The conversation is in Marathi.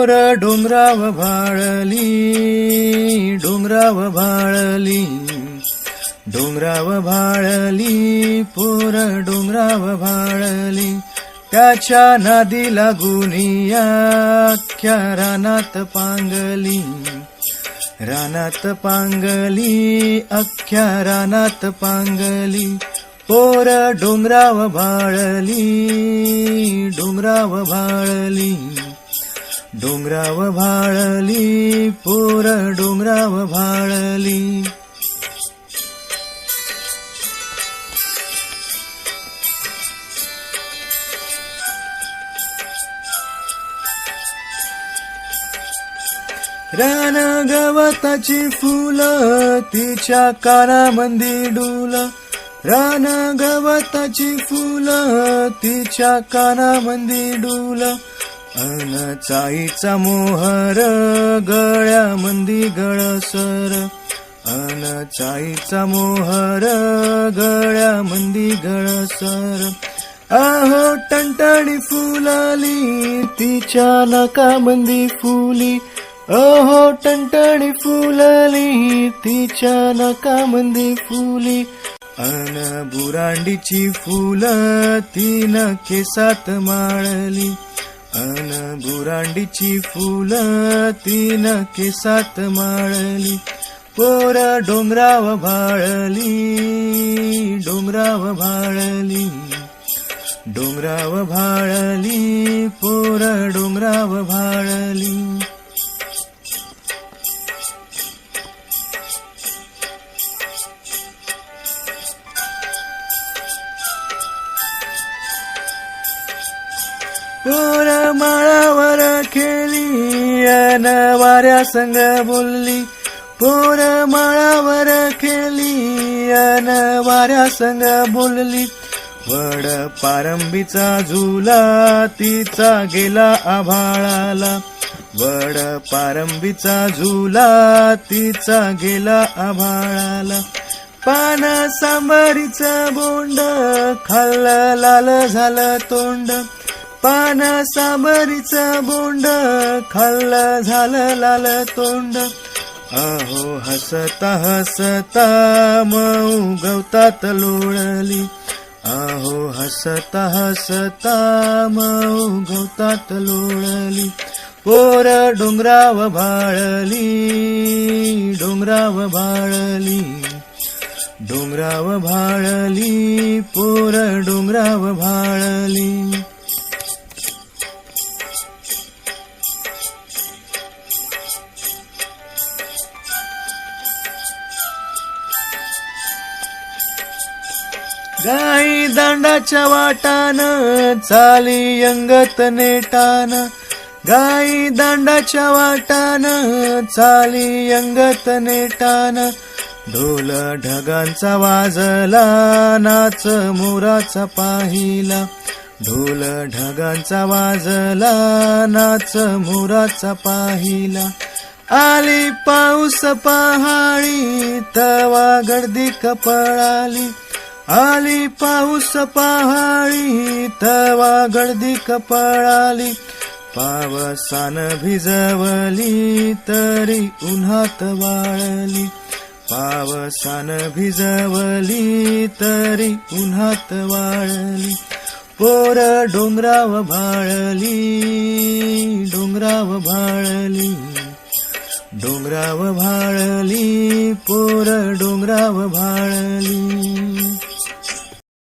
पोर डोंगराव भाळली, डोंगराव भाळली, डोंगराव भाळली, पोर डोंगराव भाळली. त्याच्या नादी लागूनी अख्ख्या रानात पांगली, रानात पांगली, अख्ख्या रानात पांगली. पोर डोंगराव भाळली, डोंगराव भाळली, डोंगराव भाळली, पोर डोंगराव भाळली. रान गवताची फुलं तिच्या कानामंदी डुल, रान गवताची फुलं तिच्या कानामंदी डुल. अन चाईचा मोहर गळ्यामंदी गळसर, अन चाईचा मोहर गळ्यामंदी गळसर. आहो टणटणी फुलली तिच्या नाकामंदी फुली, अहो टणटणी फुलली तिच्या नाकामंदी फुली. अन बुरांडीची फुलं तीन केसात माळली, अन बुरांडीची फुलं तीन केसात माळली. पोर डोंगराव भाळली, डोंगराव भाळली, डोंगराव भाळली, पोर डोंगराव भाळली. पोर माळावर खेळली अन वाऱ्या संग बोलली, पोर माळावर खेळली अन वाऱ्या संग बोलली. वड पारंबीचा झुला तिचा गेला आभाळाला, वड पारंबीचा झुला तिचा गेला आभाळाला. पान सांबारीचं बोंड खाल्लं लाल झालं तोंड, पान सांबारीचं बोंड खाल्लं झालं लाल तोंड. अहो हसता हसता मऊ गवतात लोळली, अहो हसता हसता मऊ गवतात लोळली. पोर डोंगराव भाळली, डोंगराव भाळली, डोंगराव भाळली, पोर डोंगराव भाळली. गाई दांडाच्या वाटान चाली अंगत नेटान, गाई दांडाच्या वाटान चाली अंगत नेटान. ढोल ढगांचा वाजला नाच मोराचा पाहिला, ढोल ढगांचा वाजला नाच मोराचा पाहिला. आली पाऊस पहाडी तवा गर्दी कपळाली, आली पाऊस पहाडी तवा गर्दी कपळाली. पावसान भिजवली तरी उन्हात वाळली, पावसान भिजवली तरी उन्हात वाळली. पोर डोंगराव भाळली, डोंगराव भाळली, डोंगराव भाळली, पोर डोंगराव भाळली.